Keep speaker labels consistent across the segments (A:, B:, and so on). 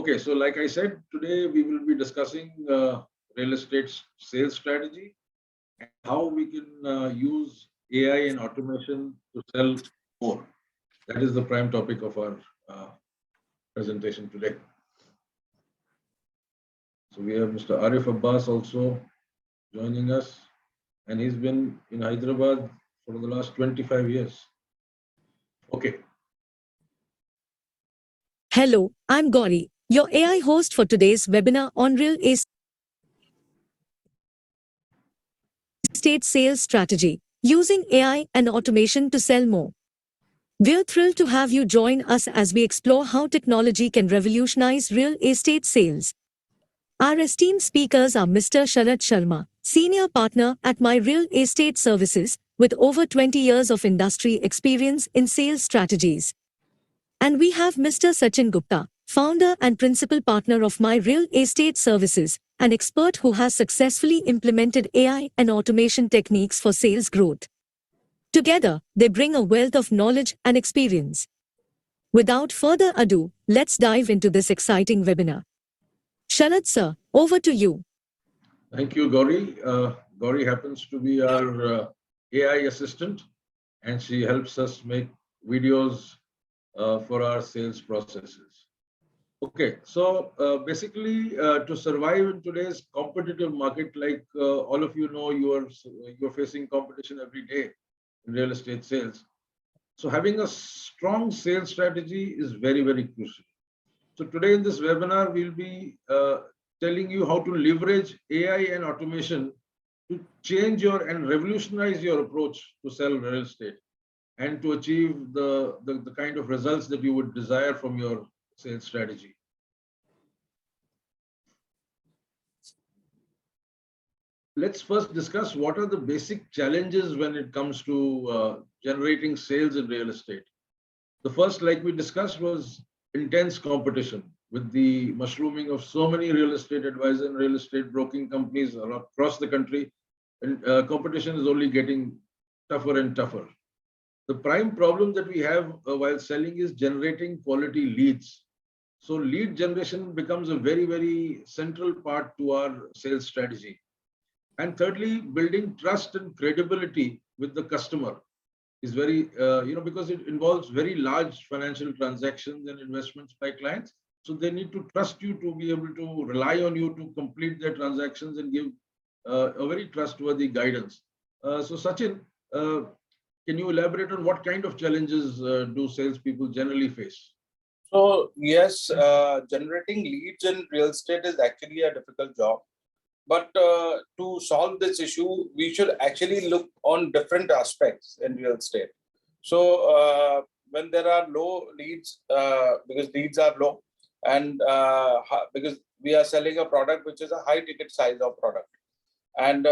A: Okay, so like I said, today we will be discussing real estate sales strategy and how we can use AI and automation to sell more. That is the prime topic of our presentation today. So we have Mr. Arif Abbas also joining us, and he's been in Hyderabad for the last 25 years. Okay.
B: Hello, I'm Gauri, your AI host for today's webinar on real estate sales strategy, using AI and automation to sell more. We're thrilled to have you join us as we explore how technology can revolutionize real estate sales. Our esteemed speakers are Mr. Sharad Sharma, Senior Partner at Myrealestate Services, with over 20 years of industry experience in sales strategies. And we have Mr. Sachin Gupta, Founder and Principal Partner of Myrealestate Services, an expert who has successfully implemented AI and automation techniques for sales growth. Together, they bring a wealth of knowledge and experience. Without further ado, let's dive into this exciting webinar. Sharad sir, over to you.
A: Thank you, Gauri. Gauri happens to be our AI assistant, and she helps us make videos for our sales processes. Okay, so basically, to survive in today's competitive market, like all of you know, you're facing competition every day in real estate sales. So having a strong sales strategy is very, very crucial. So today in this webinar, we'll be telling you how to leverage AI and automation to change and revolutionize your approach to sell real estate and to achieve the kind of results that you would desire from your sales strategy. Let's first discuss what are the basic challenges when it comes to generating sales in real estate. The first, like we discussed, was intense competition with the mushrooming of so many real estate advisor and real estate broking companies across the country. And competition is only getting tougher and tougher. The prime problem that we have while selling is generating quality leads. So lead generation becomes a very, very central part to our sales strategy. And thirdly, building trust and credibility with the customer is very, because it involves very large financial transactions and investments by clients. So they need to trust you to be able to rely on you to complete their transactions and give a very trustworthy guidance. So Sachin, can you elaborate on what kind of challenges do salespeople generally face?
C: So yes, generating leads in real estate is actually a difficult job. But to solve this issue, we should actually look on different aspects in real estate. So when there are low leads, because leads are low, and because we are selling a product which is a high ticket size of product, and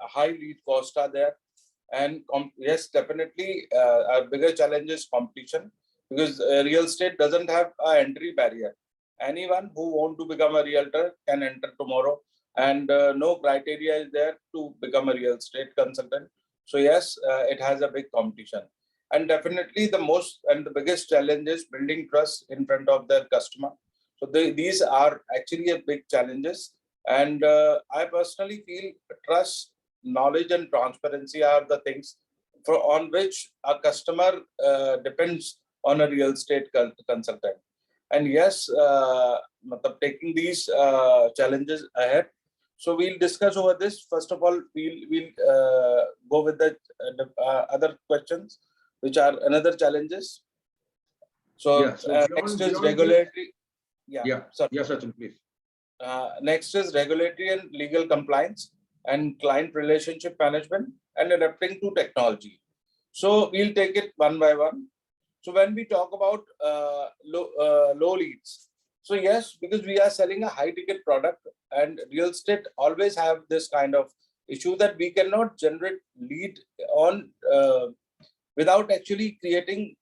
C: high lead costs are there. And yes, definitely our bigger challenge is competition, because real estate doesn't have an entry barrier. Anyone who wants to become a realtor can enter tomorrow. And no criteria is there to become a real estate consultant. So yes, it has a big competition. And definitely the biggest challenge is building trust in front of their customer. So these are actually a big challenges. And I personally feel trust, knowledge, and transparency are the things on which a customer depends on a real estate consultant. And yes, taking these challenges ahead. So we'll discuss over this. First of all, we'll go with the other questions, which are another challenges. So, next is regulatory.
A: Sorry. Yes, Sachin, please.
C: Next is regulatory and legal compliance and client relationship management and adapting to technology. So we'll take it one by one. So when we talk about low leads, so yes, because we are selling a high ticket product, and real estate always have this kind of issue that we cannot generate lead on without actually creating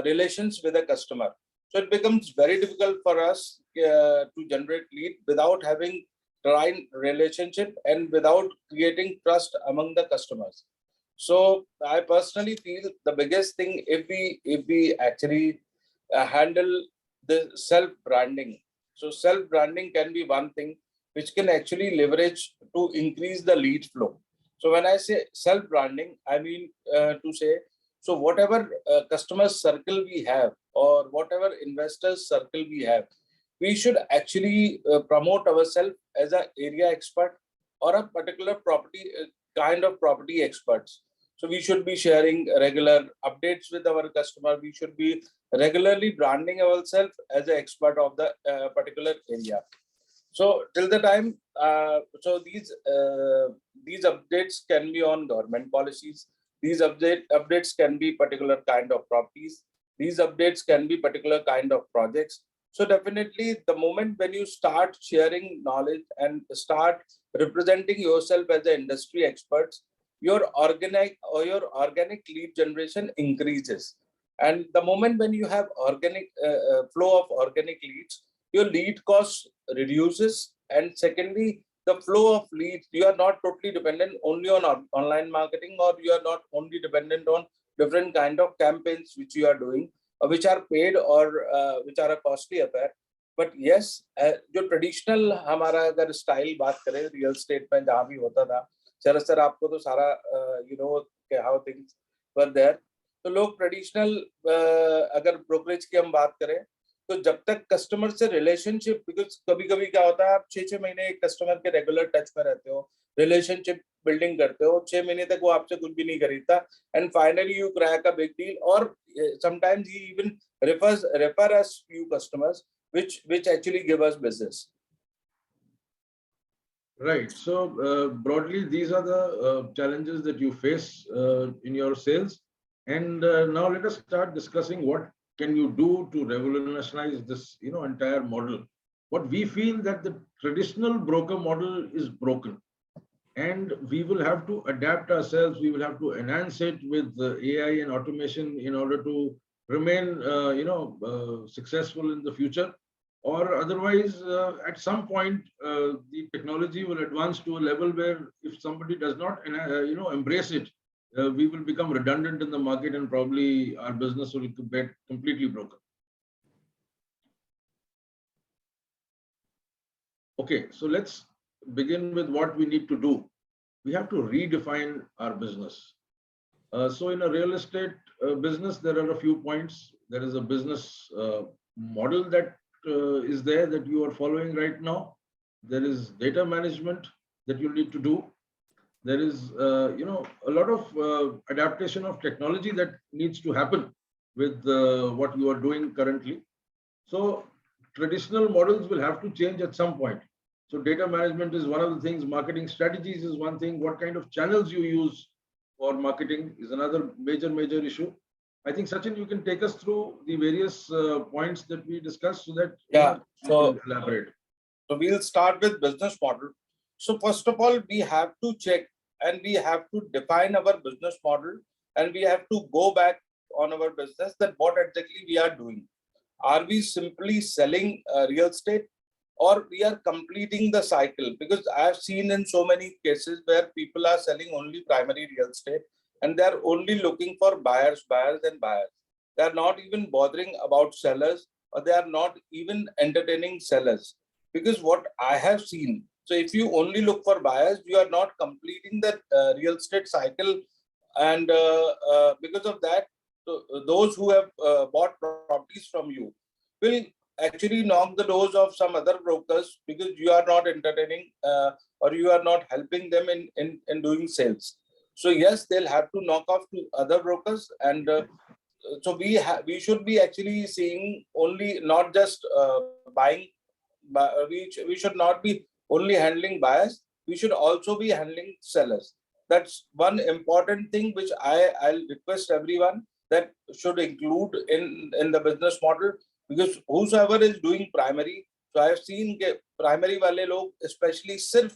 C: relations with a customer. So it becomes very difficult for us to generate lead without having client relationship and without creating trust among the customers. So I personally feel the biggest thing, if we actually handle the self branding. So self-branding can be one thing which can actually leverage to increase the lead flow. So when I say self-branding, I mean to say, so whatever customer circle we have or whatever investors circle we have, we should actually promote ourselves as an area expert or a particular property kind of property experts. So we should be sharing regular updates with our customer. We should be regularly branding ourselves as an expert of the particular area. So till the time, so these updates can be on government policies. These updates can be particular kind of properties. These updates can be particular kind of projects. So definitely, the moment when you start sharing knowledge and start representing yourself as an industry experts, your organic lead generation increases. And the moment when you have organic flow of organic leads, your lead cost reduces. And secondly, the flow of leads, you are not totally dependent only on online marketing, or you are not only dependent on different kind of campaigns which you are doing, which are paid or which are a costly affair. But yes, जो traditional हमारा अगर style बात करें real estate में जहाँ भी होता था, शरद सर आपको तो सारा you know how things were there, तो लोग ट्रेडिशनल अगर ब्रोकरेज की हम बात करें, तो जब तक कस्टमर से रिलेशनशिप, बिकॉज कभी कभी क्या होता है, आप 6-6 महीने एक कस्टमर के रेगुलर टच में रहते हो, रिलेशनशिप बिल्डिंग करते हो, 6 महीने तक वो आपसे कुछ भी नहीं खरीदता, and finally you crack a big deal, और sometimes he even refer us few customers which actually give us business.
A: Right. So broadly, these are the challenges that you face in your sales. And now let us start discussing what can you do to revolutionize this, entire model. What we feel that the traditional broker model is broken, and we will have to adapt ourselves. We will have to enhance it with AI and automation in order to remain, successful in the future. Or otherwise, at some point, the technology will advance to a level where if somebody does not, embrace it, we will become redundant in the market, and probably our business will get completely broken. Okay, so let's begin with what we need to do. We have to redefine our business. So in a real estate business, there are a few points. There is a business model that is there that you are following right now. There is data management that you need to do. There is, a lot of adaptation of technology that needs to happen with what you are doing currently. So traditional models will have to change at some point. So data management is one of the things. Marketing strategies is one thing. What kind of channels you use for marketing is another major issue. I think Sachin, you can take us through the various points that we discussed so that we can elaborate.
C: So we'll start with business model. So first of all, we have to check and we have to define our business model, and we have to go back on our business that what exactly we are doing. Are we simply selling real estate, or we are completing the cycle? Because I have seen in so many cases where people are selling only primary real estate, and they're only looking for buyers. They're not even bothering about sellers, or they are not even entertaining sellers. Because what I have seen, so if you only look for buyers, you are not completing the real estate cycle. And because of that, so those who have bought properties from you will actually knock the doors of some other brokers, because you are not entertaining or you are not helping them in doing sales. So yes, they'll have to knock off to other brokers, and so we should be actually seeing only not just buying. We should not be only handling buyers. We should also be handling sellers. That's one important thing which I'll request everyone that should include in the business model, because whosoever is doing primary, so I have seen primary wale log especially sirf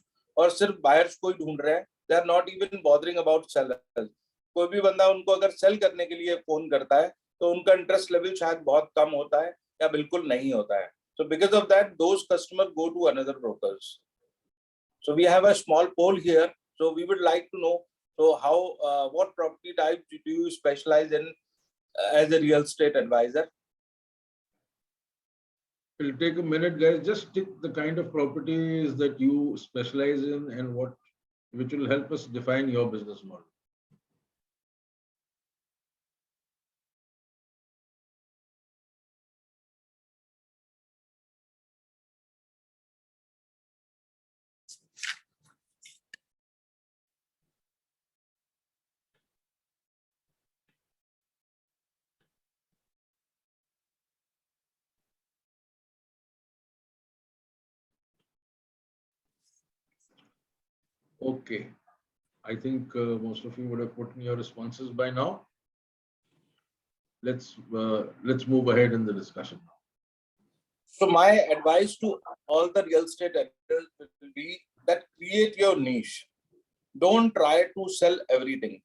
C: buyers को ही ढूंढ रहे हैं. They are not even bothering about sellers. कोई भी बंदा उनको अगर cell करने के लिए फोन करता है, तो उनका इंटरेस्ट लेवल शायद बहुत कम होता है या बिल्कुल नहीं होता है. So because of that, those customers go to another brokers. So we have a small poll here. So we would like to know, so how, what property type do you specialize in as a real estate advisor?
A: it'll take a minute, guys. Just tick the kind of properties that you specialize in and which will help us define your business model. Okay. I think most of you would have put in your responses by now. Let's move ahead in the discussion.
C: So my advice to all the real estate editors will be that create your niche. Don't try to sell everything.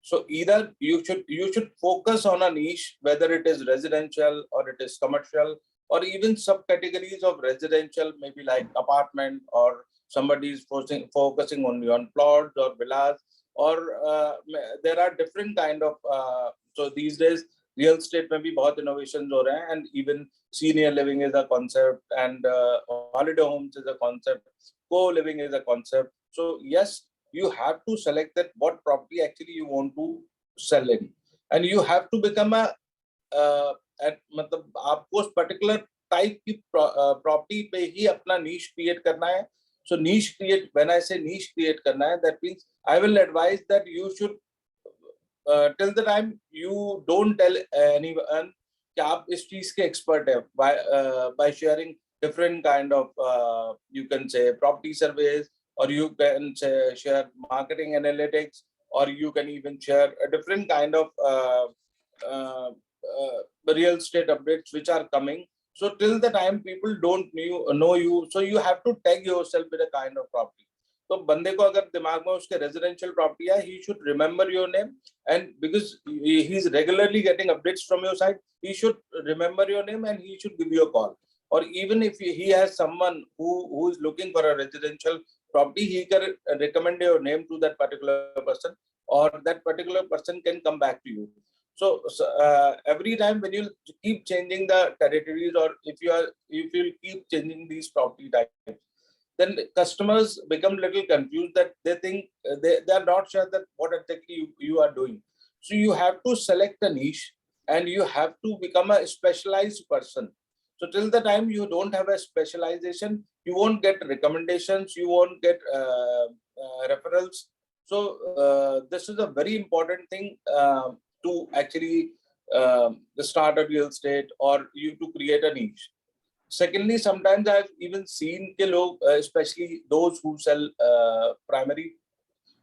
C: So either you should focus on a niche, whether it is residential or it is commercial, or even subcategories of residential, maybe like apartment, or somebody is focusing only on plots or villas, or there are different kind of so these days real estate में भी बहुत innovations हो रहे हैं, and even senior living is a concept, and holiday homes is a concept, co-living is a concept. So yes, you have to select that what property actually you want to sell in, and you have to become a मतलब आपको उस particular type की property पे ही अपना niche create करना है. So niche create, when I say niche create करना है, that means I will advise that you should till the time you don't tell anyone कि आप इस चीज के expert है, by sharing different kind of you can say property surveys, or you can share marketing analytics, or you can even share a different kind of real estate updates which are coming. So till the time people don't know you, so you have to tag yourself with a kind of property. तो बंदे को अगर दिमाग में उसके residential property है, he should remember your name, and because he is regularly getting updates from your side, he should remember your name and he should give you a call. Or even if he has someone who is looking for a residential property, he can recommend your name to that particular person, or that particular person can come back to you. So every time when you keep changing the territories, or if you keep changing these property types, then customers become little confused, that they think they are not sure that what exactly you are doing. So you have to select a niche, and you have to become a specialized person. So till the time you don't have a specialization, you won't get recommendations, you won't get referrals. So this is a very important thing to actually start a real estate, or you to create a niche. Secondly, sometimes I've even seen कि लोग, especially those who sell primary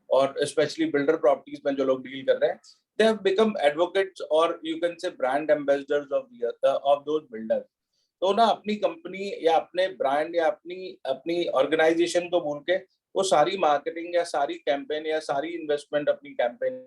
C: or especially builder properties में जो लोग deal कर रहे हैं, they have become advocates, or you can say brand ambassadors of those builders. तो ना अपनी कंपनी या अपने ब्रांड या अपनी ऑर्गेनाइजेशन को भूल के वो सारी मार्केटिंग या सारी कैंपेन या सारी इन्वेस्टमेंट अपनी कैंपेन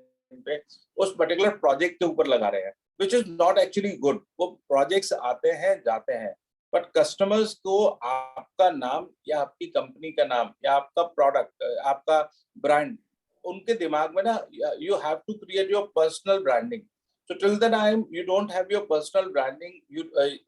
C: पे उस पर्टिकुलर प्रोजेक्ट के ऊपर लगा रहे हैं, which is not actually good. वो प्रोजेक्ट्स आते हैं जाते हैं, बट कस्टमर्स को आपका नाम या आपकी कंपनी का नाम या आपका प्रोडक्ट, आपका ब्रांड उनके दिमाग में ना, you have to create your personal branding. So till the time you don't have your personal branding,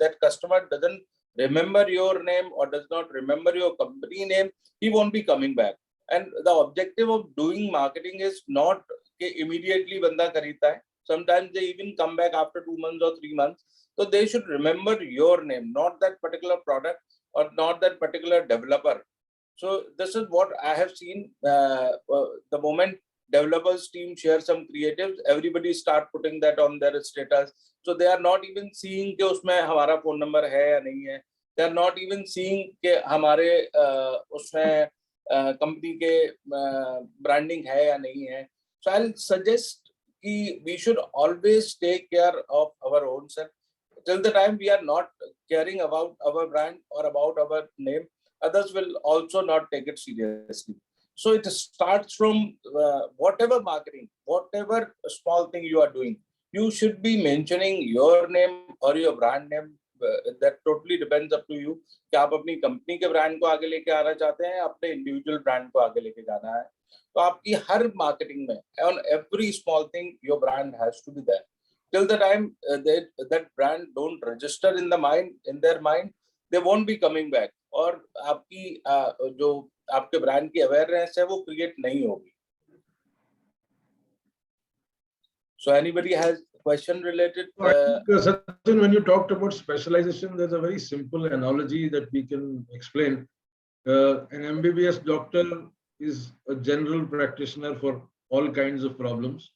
C: that customer doesn't remember your name or does not remember your company name, he won't be coming back. And the objective of doing marketing is not कि immediately बंदा खरीदता है. Sometimes they even come back after 2 months or 3 months. So they should remember your name, not that particular product or not that particular developer. So this is what I have seen. The moment developers team share some creatives, everybody start putting that on their status. So they are not even seeing कि उसमें हमारा phone number है या नहीं है. They are not even seeing कि हमारे उसमें company के branding है या नहीं है. So I'll suggest कि we should always take care of our own self. Till the time we are not caring about our brand or about our name, others will also not take it seriously. So it starts from whatever marketing, whatever small thing you are doing, you should be mentioning your name or your brand name. That totally depends up to you कि आप अपनी company के brand को आगे लेके आना चाहते हैं, अपने इंडिविजुअल ब्रांड को आगे लेके जाना है. तो आपकी हर मार्केटिंग में on every small thing your brand has to be there. Till the time that brand don't register in their mind, they won't be coming back. और आपकी जो आपके ब्रांड की अवेयरनेस है वो क्रिएट नहीं होगी. So anybody has question related?
A: I think, Sachin, when you talked about specialization, there's a very simple analogy that we can explain. An MBBS doctor is a general practitioner for all kinds of problems.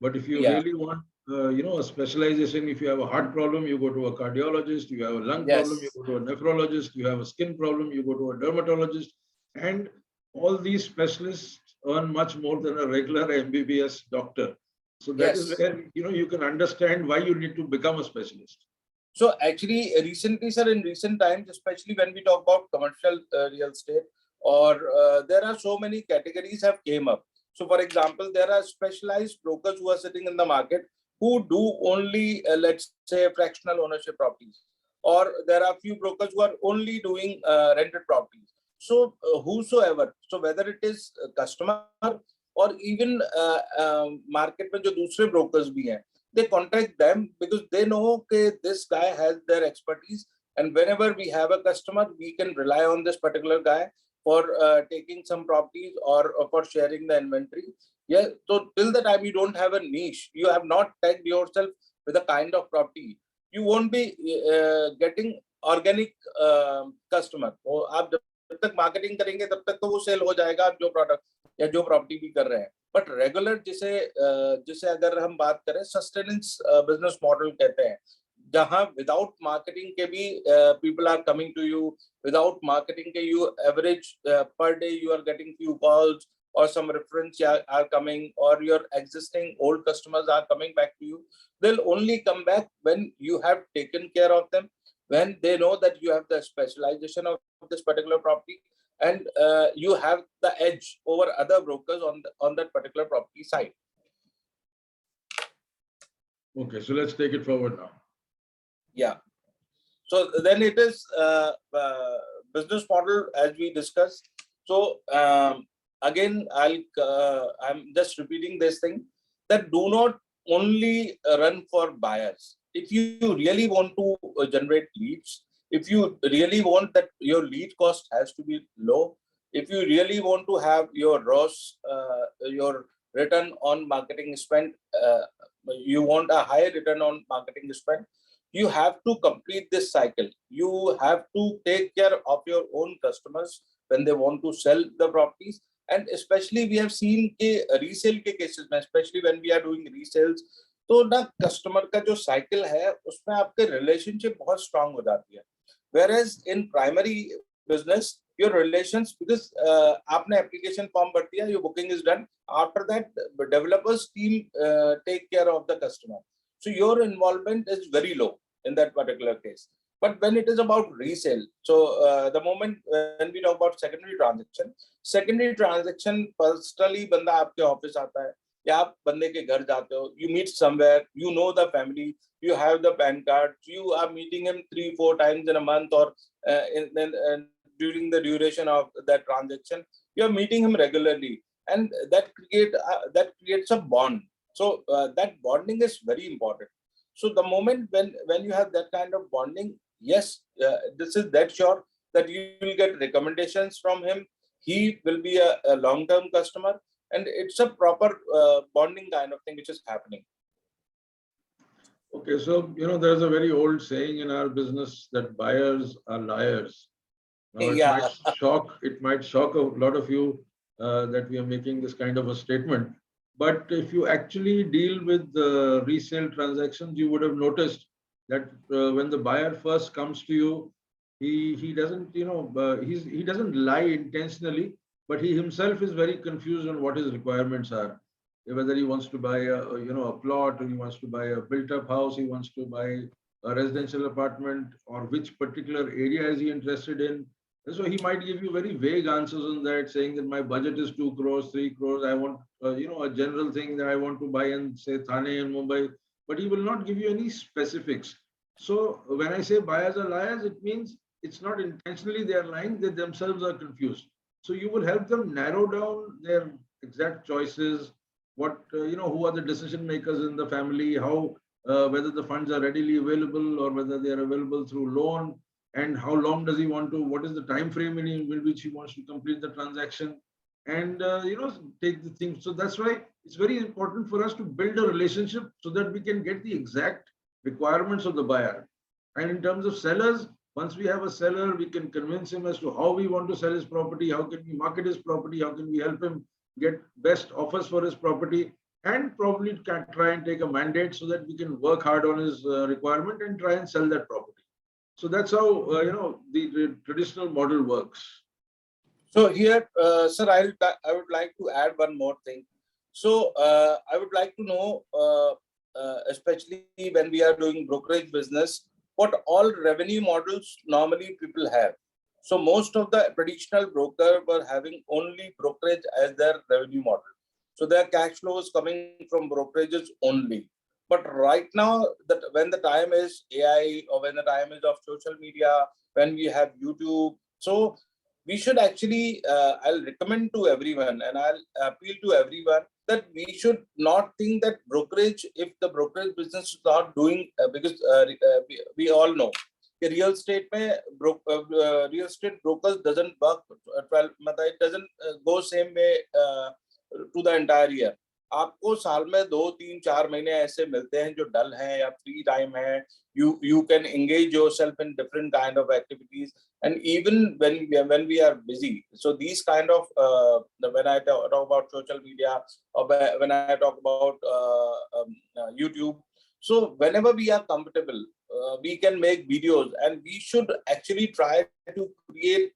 A: But if you really want, a specialization, if you have a heart problem, you go to a cardiologist. You have a lung problem, you go to a nephrologist. You have a skin problem, you go to a dermatologist. And all these specialists earn much more than a regular MBBS doctor. So that is where you can understand why you need to become a specialist.
C: So actually, recently, sir, in recent times, especially when we talk about commercial real estate, or there are so many categories have came up. So, for example, there are specialized brokers who are sitting in the market who do only, let's say, fractional ownership properties, or there are few brokers who are only doing rented properties. So, whosoever, so whether it is a customer or even market में जो दूसरे brokers भी हैं, they contact them because they know that this guy has their expertise, and whenever we have a customer, we can rely on this particular guy for taking some properties or for sharing the inventory. Yeah, so till the time you don't have a niche, you have not tagged yourself with a kind of property, you won't be getting organic customer. और आप जब तक marketing करेंगे तब तक तो वो sell हो जाएगा आप जो product या जो property भी कर रहे हैं. बट रेगुलर जिसे अगर हम बात करें सस्टेनेंस बिजनेस मॉडल कहते हैं, जहां विदाउट मार्केटिंग के भी people are coming to you, without marketing के you average per day you are getting few calls or some reference are coming, or your existing old customers are coming back to you. They'll only come back when you have taken care of them, when they know that you have the specialization of this particular property, and you have the edge over other brokers on that particular property side.
A: Okay, so let's take it forward now.
C: Yeah. So then it is business model as we discussed. So again, I'm just repeating this thing, that do not only run for buyers. If you really want to generate leads, if you really want that your lead cost has to be low, if you really want to have your ROS, your return on marketing spend, you want a high return on marketing spend, you have to complete this cycle. You have to take care of your own customers when they want to sell the properties. And especially we have seen resale के cases में, especially when we are doing resales, तो ना customer का जो cycle है उसमें आपके relationship बहुत strong हो जाती है. Whereas in primary business, your relations, because आपने application form भर दिया, your booking is done. After that, the developers team take care of the customer. So your involvement is very low in that particular case. But when it is about resale, so the moment when we talk about secondary transaction, personally बंदा आपके office आता है या आप बंदे के घर जाते हो, you meet somewhere, you know the family, you have the PAN card, you are meeting him 3-4 times in a month, or during the duration of that transaction, you are meeting him regularly, and that creates a bond. So that bonding is very important. So the moment when you have that kind of bonding, yes, this is that sure that you will get recommendations from him. He will be a long-term customer, and it's a proper bonding kind of thing which is happening.
A: Okay, so there's a very old saying in our business that buyers are liars. Now, it might shock a lot of you that we are making this kind of a statement. But if you actually deal with the resale transactions, you would have noticed that when the buyer first comes to you, he doesn't he doesn't lie intentionally, but he himself is very confused on what his requirements are. Whether he wants to buy a plot, or he wants to buy a built-up house, he wants to buy a residential apartment, or which particular area is he interested in. So he might give you very vague answers on that, saying that my budget is 2 crores, 3 crores. I want, a general thing that I want to buy in, say, Thane and Mumbai, but he will not give you any specifics. So when I say buyers are liars, it means it's not intentionally they are lying, they themselves are confused. So you will help them narrow down their exact choices, what, who are the decision makers in the family, how, whether the funds are readily available or whether they are available through loan. and how long does he want to, what is the time frame in which he wants to complete the transaction, and take the thing. So that's why it's very important for us to build a relationship so that we can get the exact requirements of the buyer. And in terms of sellers, once we have a seller, we can convince him as to how we want to sell his property, how can we market his property, how can we help him get best offers for his property, and probably can try and take a mandate so that we can work hard on his requirement and try and sell that property. So that's how the traditional model works.
C: So here, sir, I would like to add one more thing. So I would like to know, especially when we are doing brokerage business, what all revenue models normally people have. So most of the traditional broker were having only brokerage as their revenue model. So their cash flow is coming from brokerages only. But right now, that when the time is AI or when the time is of social media, when we have YouTube, so we should actually, I'll recommend to everyone and I'll appeal to everyone that we should not think that brokerage, if the brokerage business is not doing, because we all know real estate real estate brokers doesn't work 12, it doesn't go same way to the entire year. आपको साल में 2-3-4 महीने ऐसे मिलते हैं जो डल हैं या फ्री टाइम है. You can engage yourself in different kind of activities, and even when we are busy. So these kind of when I talk about social media or when I talk about YouTube, so whenever we are comfortable, we can make videos, and we should actually try to create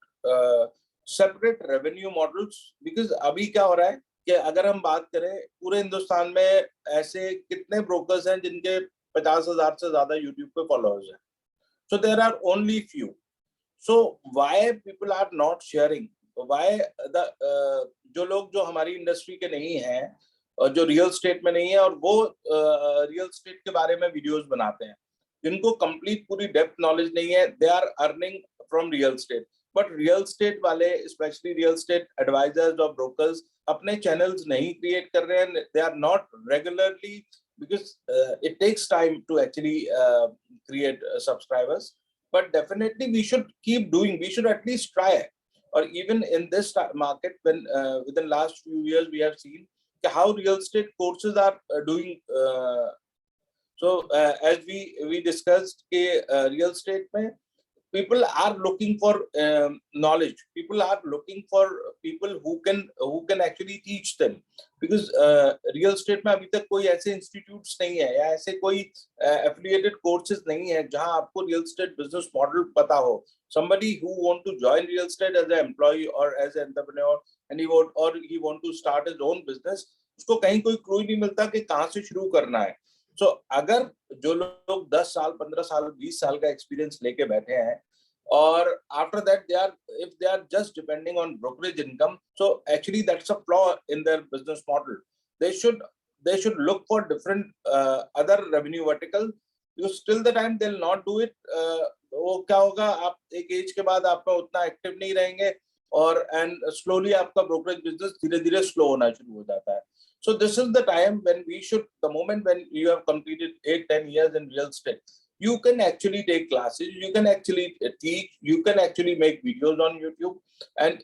C: separate revenue models. Because अभी क्या हो रहा है कि अगर हम बात करें पूरे हिंदुस्तान में ऐसे कितने ब्रोकर्स हैं जिनके 50,000 से ज्यादा यूट्यूब पे फॉलोअर्स हैं. So there are only few. So why people are not sharing? Why the जो लोग जो हमारी इंडस्ट्री के नहीं हैं और जो रियल स्टेट में नहीं है और वो रियल स्टेट के बारे में वीडियोस बनाते हैं, जिनको कंप्लीट पूरी डेप्थ नॉलेज नहीं है, they are earning from real estate. But real estate वाले, स्पेशली रियल स्टेट एडवाइजर्स और ब्रोकर्स, अपने चैनल्स नहीं क्रिएट कर रहे हैं. They are not regularly, because it takes time to actually create subscribers. But definitely we should keep doing, we should at least try. Or even in this market, when within last few years we have seen how real estate courses are doing. So as we discussed, real estate mein, people are looking for knowledge. People are looking for people who can actually teach them. Because real estate में अभी तक कोई ऐसे institutes नहीं है या ऐसे कोई affiliated courses नहीं है जहां आपको real estate business model पता हो. Somebody who want to join real estate as an employee or as an entrepreneur and he want to start his own business, उसको कहीं कोई क्लू नहीं मिलता कि कहाँ से शुरू करना है. So अगर जो लोग 10 साल 15 साल 20 साल का एक्सपीरियंस लेके बैठे हैं और after that if they are just depending on brokerage income, so actually that's a flaw in their business model. They should look for different other revenue verticals, because till the time they'll not do it, वो क्या होगा, आप एक as के बाद आप में उतना एक्टिव नहीं रहेंगे और एंड स्लोली आपका ब्रोकरेज बिजनेस धीरे धीरे स्लो होना शुरू हो जाता है. So this is the time when we should, the moment when you have completed 8-10 years in real estate, you can actually take classes, you can actually teach, you can actually make videos on YouTube, and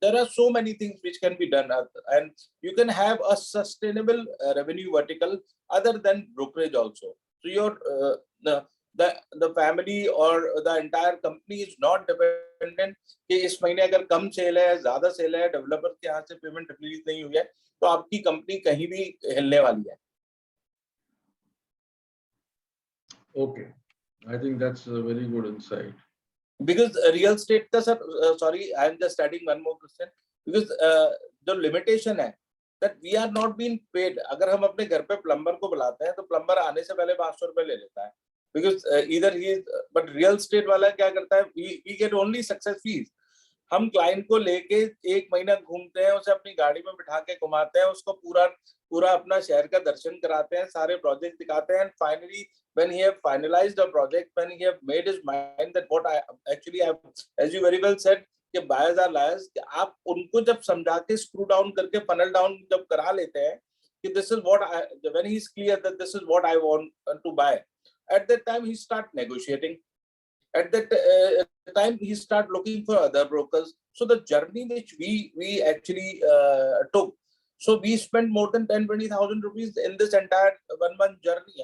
C: there are so many things which can be done, and you can have a sustainable revenue vertical other than brokerage also. So your the family or the entire company is not dependent कि इस महीने अगर कम cell है ज्यादा cell है, developer के यहाँ से पेमेंट रिलीज नहीं हुई है, तो आपकी कंपनी कहीं भी हिलने वाली है.
A: Okay, I think that's a very good insight.
C: Because real estate का sir, sorry, I am just adding one more question. Because the limitation है that we are not being paid. अगर हम अपने घर पे प्लम्बर को बुलाते हैं तो प्लम्बर आने से पहले 500 रुपए ले लेता है. Because either he is, but real estate वाला क्या करता है, we get only success fees. हम क्लाइंट को लेके एक महीना घूमते हैं, उसे अपनी गाड़ी में बिठा के घुमाते हैं, उसको पूरा अपना शहर का दर्शन कराते हैं, सारे प्रोजेक्ट दिखाते हैं, and finally when he have finalized the project, when he have made his mind that what I actually have, as you very well said, कि buyers are liars, कि आप उनको जब समझा के screw down करके funnel down जब करा लेते हैं कि this is what I, when he is clear that this is what I want to buy, at that time he start negotiating. At that time, he start looking for other brokers. So the journey which we actually took, so we spent more than 10-20,000 rupees in this entire 1 month journey.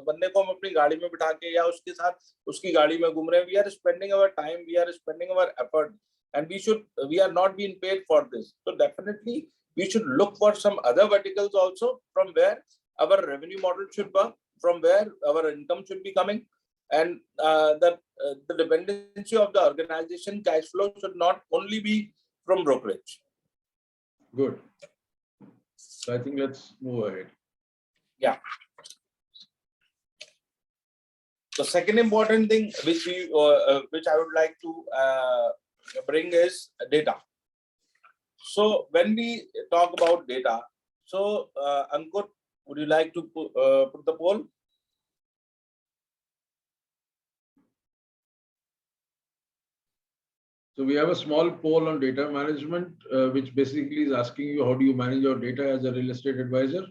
C: बंदे को हम अपनी गाड़ी में बिठा के या उसके साथ उसकी गाड़ी में घूम रहे हैं. We are spending our time, we are spending our effort, and we are not being paid for this. So definitely we should look for some other verticals also from where our revenue model should work, from where our income should be coming, and the dependency of the organization cash flow should not only be from brokerage.
A: Good. So I think let's move ahead.
C: Yeah. The second important thing which I would like to bring is data. So when we talk about data, so Ankur, would you like to put the poll?
A: So we have a small poll on data management, which basically is asking you, how do you manage your data as a real estate advisor?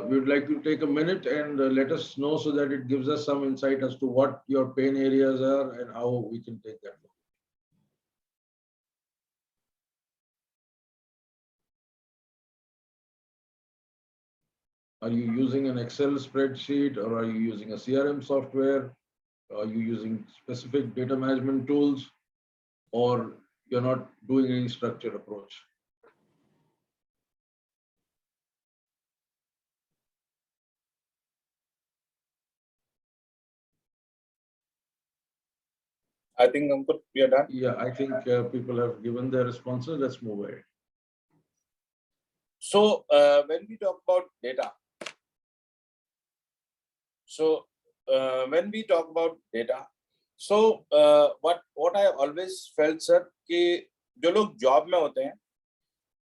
A: We would like to take a minute and let us know so that it gives us some insight as to what your pain areas are and how we can take that. Are you using an Excel spreadsheet, or are you using a CRM software? Are you using specific data management tools, or you're not doing any structured approach?
C: I think Ankur, we are done.
A: Yeah, I think people have given their responses. Let's move ahead.
C: So when we talk about data, so what I always felt, sir, कि जो लोग job में होते हैं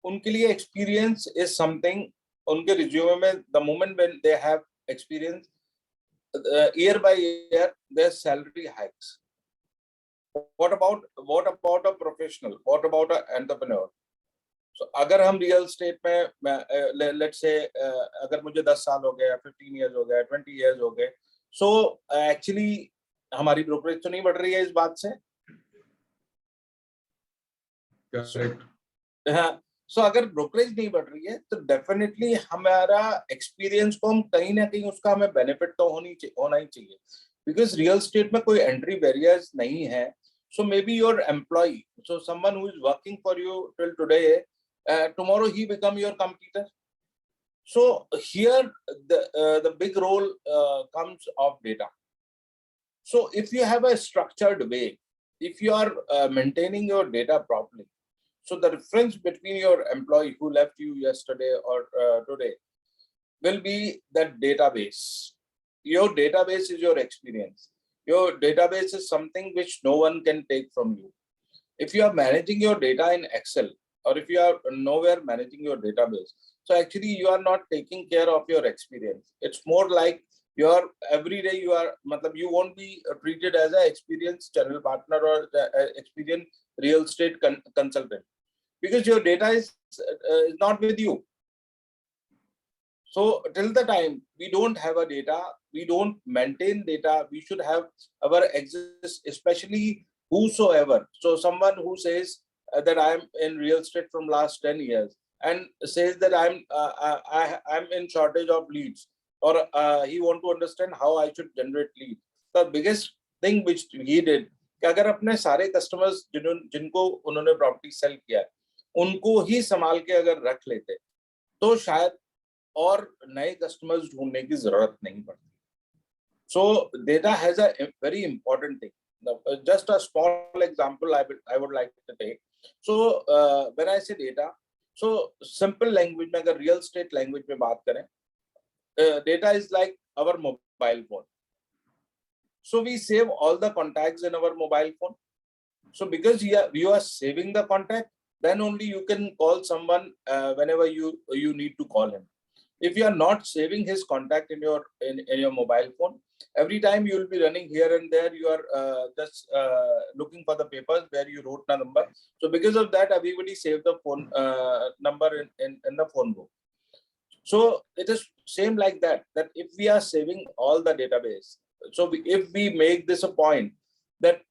C: उनके लिए experience is something, उनके resume में the moment when they have experience, year by year their salary hikes. What about a professional? What about an entrepreneur? So अगर हम real estate में let's say अगर मुझे 10 साल हो गए, 15 years हो गए, 20 years हो गए, so actually हमारी brokerage तो नहीं बढ़ रही है इस बात से.
A: Correct.
C: हाँ, so अगर brokerage नहीं बढ़ रही है तो definitely हमारा experience को हम कहीं ना कहीं उसका हमें benefit तो होना ही चाहिए, because real estate में कोई entry barriers नहीं है. So maybe your employee, so someone who is working for you till today, tomorrow he become your competitor. So here the big role comes of data. So if you have a structured way, if you are maintaining your data properly, so the difference between your employee who left you yesterday or today will be that database. Your database is your experience. Your database is something which no one can take from you. If you are managing your data in Excel, or if you are nowhere managing your database, so actually you are not taking care of your experience. It's more like every day you won't be treated as an experienced channel partner or experienced real estate consultant, because your data is not with you. So till the time we don't have a data, we don't maintain data, we should have our exist, especially whosoever. So someone who says that I'm in real estate from last 10 years and says that I'm in shortage of leads, or he want to understand how I should generate leads. The biggest thing which he did, कि अगर अपने सारे customers जिनको उन्होंने property sell किया है उनको ही संभाल के अगर रख लेते तो शायद और नए customers ढूंढने की जरूरत नहीं पड़ती. So data has a very important thing. Just a small example I would like to take. So when I say data, so simple language में अगर real estate language में बात करें, data is like our mobile phone. So we save all the contacts in our mobile phone. So because you are saving the contact, then only you can call someone whenever you need to call him. If you are not saving his contact in your mobile phone, every time you will be running here and there, you are just looking for the papers where you wrote the number. So because of that, everybody saved the phone number in the phone book. So it is same like that if we are saving all the database, so if we make this a point that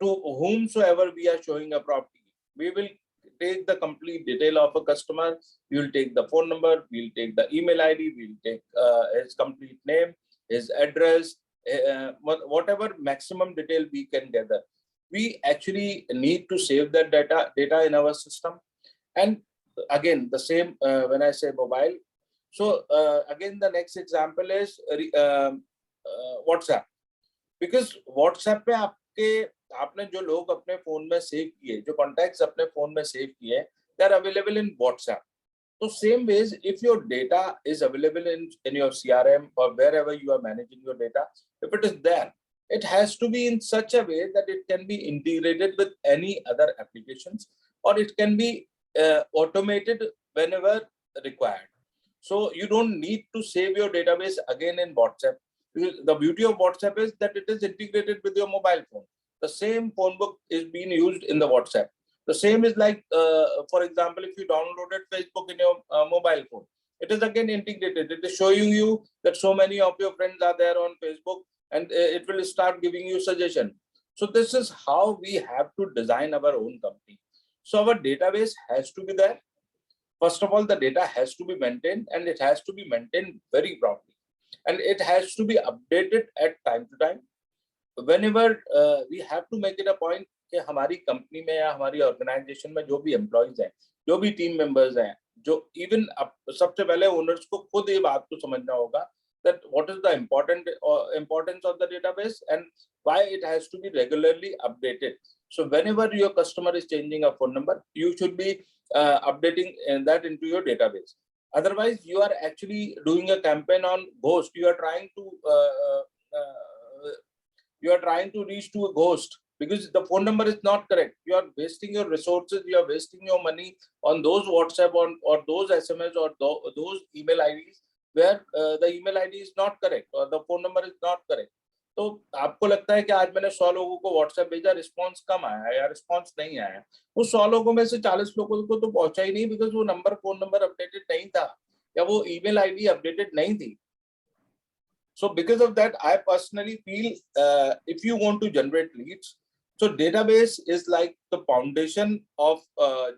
C: to whomsoever we are showing a property, we will take the complete detail of a customer. We will take the phone number, we'll take the email ID, we'll take his complete name, his address, whatever maximum detail we can gather. We actually need to save that data in our system. And again, the same when I say mobile. So again, the next example is WhatsApp. Because WhatsApp पे आपने जो लोग अपने phone में save किए, जो contacts अपने phone में सेव किए, they are available in WhatsApp. So same ways, if your data is available in your CRM or wherever you are managing your data, if it is there, it has to be in such a way that it can be integrated with any other applications, or it can be automated whenever required. So you don't need to save your database again in WhatsApp. The beauty of WhatsApp is that it is integrated with your mobile phone. The same phone book is being used in the WhatsApp. The same is like, for example, if you downloaded Facebook in your mobile phone, it is again integrated. It is showing you that so many of your friends are there on Facebook, and it will start giving you suggestion. So this is how we have to design our own company. So our database has to be there. First of all, the data has to be maintained, and it has to be maintained very properly. And it has to be updated at time to time. Whenever we have to make it a point कि हमारी company में या हमारी organisation में जो भी employees हैं, जो भी टीम मेंबर्स हैं, जो इवन सबसे पहले ओनर्स को खुद ये बात को समझना होगा that what is the importance of the database and why it has to be regularly updated. So whenever your customer is changing a phone number, you should be updating that into your database. Otherwise, you are actually doing a campaign on ghost. You are trying to reach to a ghost because the phone number is not correct. You are wasting your resources. You are wasting your money on those WhatsApp or those SMS or those email IDs where the email ID is not correct or the phone number is not correct. तो आपको लगता है कि आज मैंने 100 लोगों को WhatsApp भेजा, रिस्पॉन्स कम आया या रिस्पॉन्स नहीं आया, उस 100 लोगों में से 40 लोगों को तो पहुंचा ही नहीं बिकॉज वो नंबर फोन नंबर अपडेटेड नहीं था या वो ईमेल आईडी अपडेटेड नहीं थी. So because of that, I personally feel if you want to generate leads, so database is like the foundation of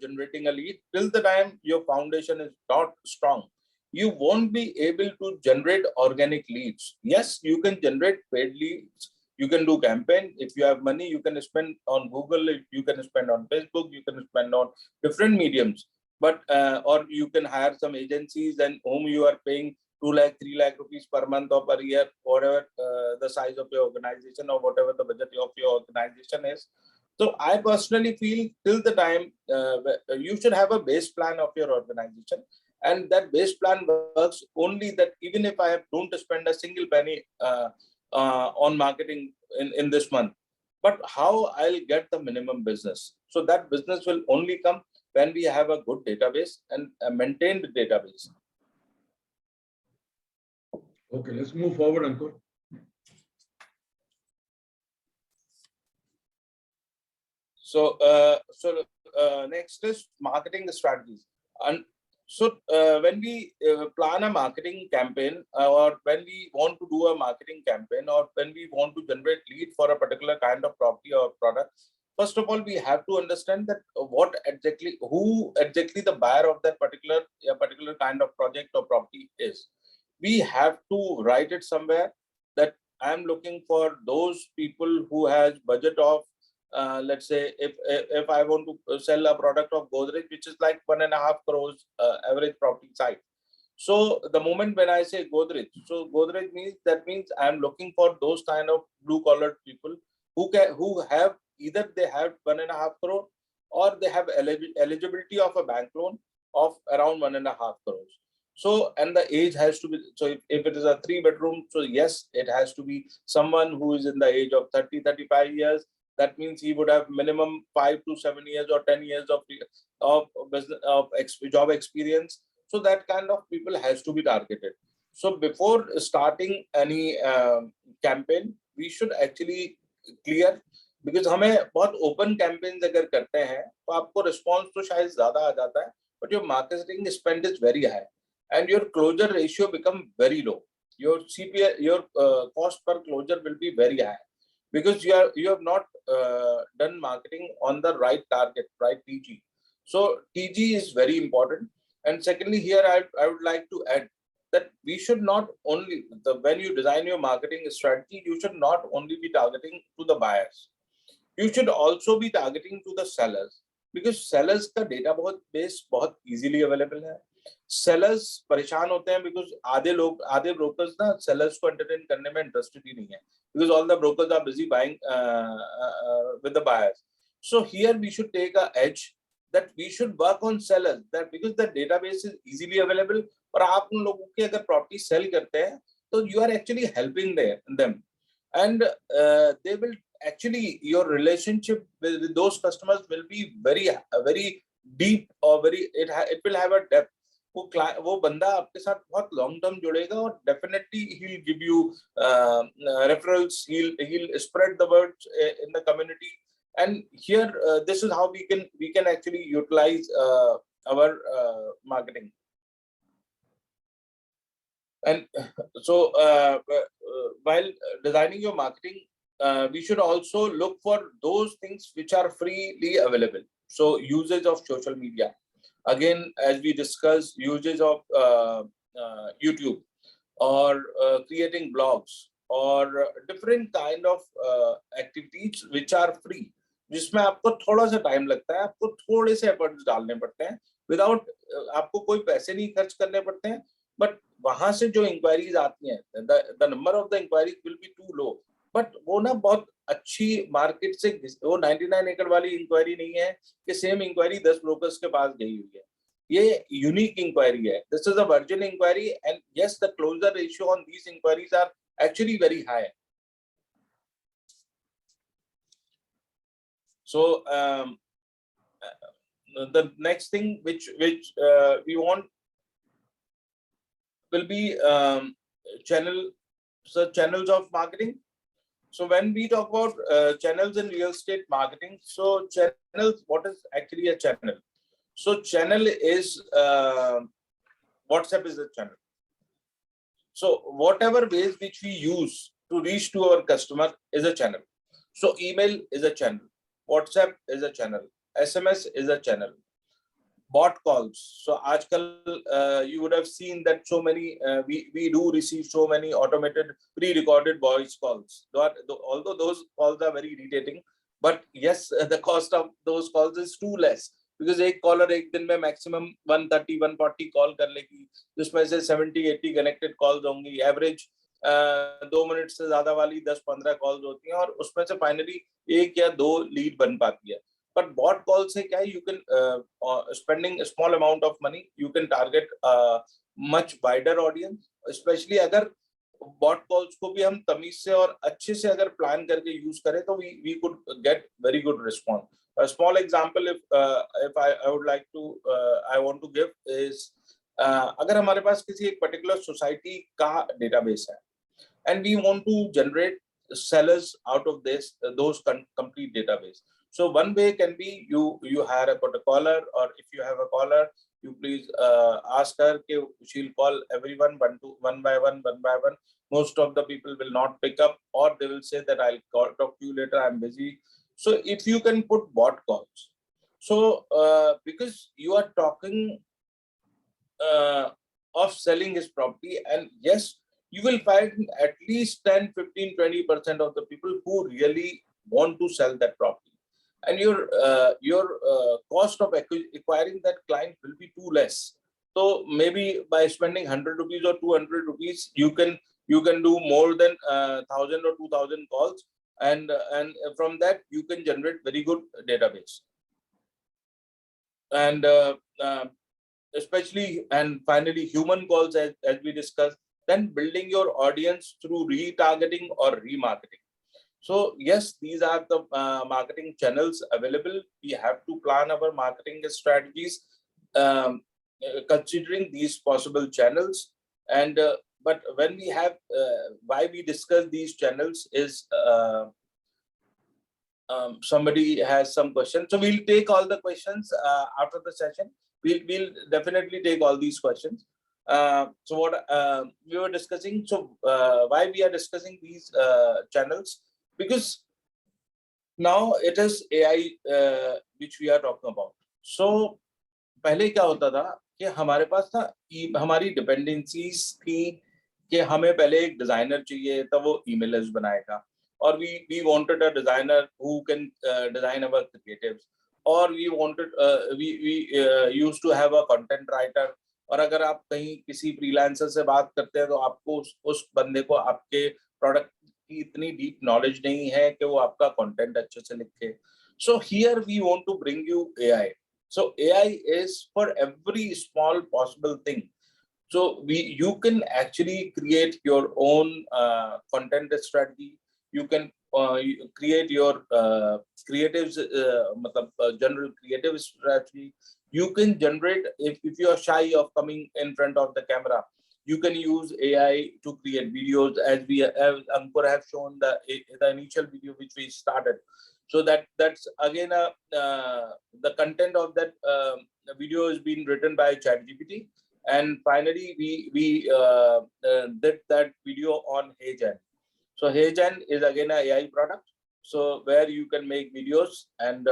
C: generating a lead. Till the time your foundation is not strong, you won't be able to generate organic leads. Yes, you can generate paid leads. You can do campaign. If you have money, you can spend on Google. You can spend on Facebook. You can spend on different mediums. But or you can hire some agencies and whom you are paying 2 lakh, 3 lakh rupees per month or per year, whatever the size of your organization or whatever the budget of your organization is. So I personally feel till the time you should have a base plan of your organization. And that base plan works only that even if I don't spend a single penny on marketing in this month, but how I'll get the minimum business. So that business will only come when we have a good database and a maintained database.
A: Okay, let's move forward, Ankur.
C: So, next is marketing strategies. And so when we plan a marketing campaign or when we want to do a marketing campaign or when we want to generate lead for a particular kind of property or product, first of all, we have to understand that who exactly the buyer of that particular kind of project or property is. We have to write it somewhere that I'm looking for those people who has budget of let's say if I want to sell a product of Godrej, which is like 1.5 crores average property size. So the moment when I say Godrej, so Godrej means I'm looking for those kind of blue collared people who have either they have 1.5 crore or they have eligibility of a bank loan of around 1.5 crores. So, and the age has to be, so if it is a 3-bedroom, so yes, it has to be someone who is in the age of 30-35 years. That means he would have minimum 5 to 7 years or 10 years of job experience. So that kind of people has to be targeted. So before starting any campaign, we should actually clear, because हमें बहुत open campaigns अगर करते हैं तो आपको response तो शायद ज़्यादा आ जाता है, but your marketing spend is very high and your closure ratio become very low. Your CPA, your cost per closure will be very high, because you have not done marketing on the right target, right TG. So TG is very important. And secondly, here I would like to add that we should not only, when you design your marketing strategy, you should not only be targeting to the buyers. You should also be targeting to the sellers, because sellers का database बहुत easily available है. Sellers परेशान होते हैं because आधे brokers ना sellers को entertain करने में interested ही नहीं है, because all the brokers are busy buying with the buyers. So here we should take a edge that we should work on sellers, that because the database is easily available, और आप उन लोगों की अगर property sell करते हैं तो you are actually helping them, and they will actually, your relationship with those customers will be very deep, or it will have a depth. वो बंदा आपके साथ बहुत long term जुड़ेगा, और definitely he'll give you referrals, he'll spread the word in the community. And here this is how we can actually utilize our marketing. And so while designing your marketing, we should also look for those things which are freely available. So usage of social media, again, as we discussed, usage of YouTube, or creating blogs, or different kind of activities which are free, जिसमें आपको थोड़ा सा time लगता है, आपको थोड़े से efforts डालने पड़ते हैं, विदाउट आपको कोई पैसे नहीं खर्च करने पड़ते हैं, बट वहां से जो इंक्वायरीज आती हैं, the number of the inquiries will be too low, but वो ना बहुत अच्छी मार्केट से, वो 99 एकड़ वाली इंक्वायरी नहीं है कि सेम इंक्वायरी 10 ब्रोकर्स के पास गई हुई है. ये यूनिक इंक्वायरी है. This is a virgin inquiry, and yes, the closure ratio on these inquiries are actually very high. So the next thing which we want will be channels of marketing. So when we talk about channels in real estate marketing, so channels, what is actually a channel? So channel is WhatsApp is a channel. So whatever ways which we use to reach to our customer is a channel. So email is a channel, WhatsApp is a channel, SMS is a channel, bot calls. So aajkal you would have seen that so many we do receive so many automated pre-recorded voice calls. Although those calls are very irritating, but yes, the cost of those calls is too less, because एक caller एक दिन में maximum 130-140 call कर लेगी, जिसमें से 70-80 connected calls होंगी. Average 2 minute से ज्यादा वाली 10-15 कॉल्स होती हैं, और उसमें से फाइनली 1 या 2 लीड बन पाती है. बट बॉट कॉल से क्या है, you can spending small amount of money, you can target much wider audience. Specially अगर बॉट कॉल्स को भी हम तमीज से और अच्छे से अगर प्लान करके यूज करें, तो we could get very good response. A small example, if I would like to I want to give is, अगर हमारे पास किसी एक पर्टिकुलर सोसाइटी का डेटाबेस है, and we want to generate sellers out of those complete database. So one way can be you hire a caller, or if you have a caller, you please ask her कि she'll call everyone one by one. Most of the people will not pick up, or they will say that I'll talk to you later, I'm busy. So if you can put bot calls, so because you are talking of selling his property, and yes, you will find at least 10, 15, 20% of the people who really want to sell that property, and your cost of acquiring that client will be too less. So maybe by spending 100 rupees or 200 rupees, you can do more than 1,000 or 2,000 calls, and from that you can generate very good database. And especially, and finally, human calls, as we discussed. Then building your audience through retargeting or remarketing. So yes, these are the marketing channels available. We have to plan our marketing strategies considering these possible channels. And but when we have why we discuss these channels is somebody has some questions, so we'll take all the questions after the session. We'll definitely take all these questions. So what we were discussing, so why we are discussing these channels, because Now it is AI which we are talking about. So पहले क्या होता था कि हमारे पास ना हमारी dependencies थी कि हमें पहले एक डिजाइनर चाहिए, तब वो ईमेलर्स बनाएगा, और we wanted a designer who can design our creatives, or we wanted we used to have a content writer. और अगर आप कहीं किसी फ्रीलांसर से बात करते हैं तो आपको उस बंदे को आपके प्रोडक्ट की इतनी डीप नॉलेज नहीं है कि वो आपका कंटेंट अच्छे से लिखे. So here we want to bring you AI. So AI is for every small possible thing. So you can actually create your own content strategy. You can create your creatives, general creative strategy. You can generate, if you are shy of coming in front of the camera, you can use AI to create videos, as Ankur have shown the initial video which we started. So that's again the content of that video is being written by ChatGPT, and finally we did that video on HeyGen. So HeyGen is again a AI product, so where you can make videos, and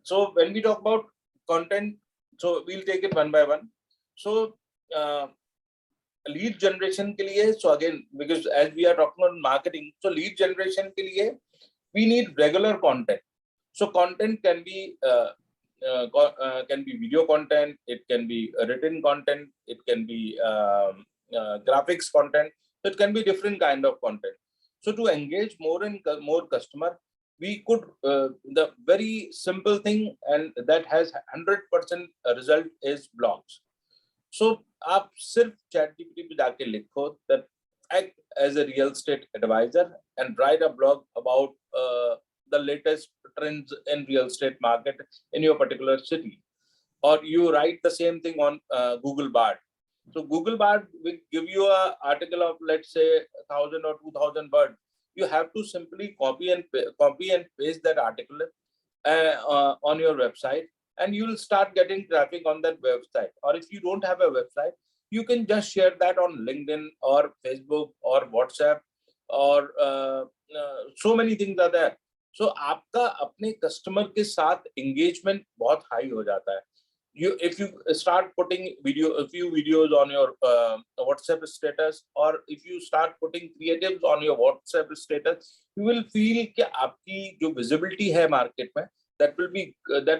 C: so when we talk about content, so we'll take it one by one. So lead generation के लिए, so again, because as we are talking about marketing, so lead generation के लिए we need regular content. So content can be video content, it can be written content, it can be graphics content, so it can be different kind of content. So to engage more and more customer, we could the very simple thing, and that has 100% result is blogs. So आप सिर्फ ChatGPT पे जाके लिखो that act as a real estate advisor and write a blog about the latest trends in real estate market in your particular city, or you write the same thing on Google Bard. So Google Bard will give you an article of, let's say, 1,000 or 2,000 words. You have to simply copy and paste that article on your website, and you will start getting traffic on that website. Or if you don't have a website, you can just share that on LinkedIn or Facebook or WhatsApp, or so many things are there. So आपका अपने customer के साथ engagement बहुत high हो जाता है. If you start putting a few videos on your WhatsApp status, or if you start putting creatives on your WhatsApp status, you will feel कि आपकी जो visibility है market में, that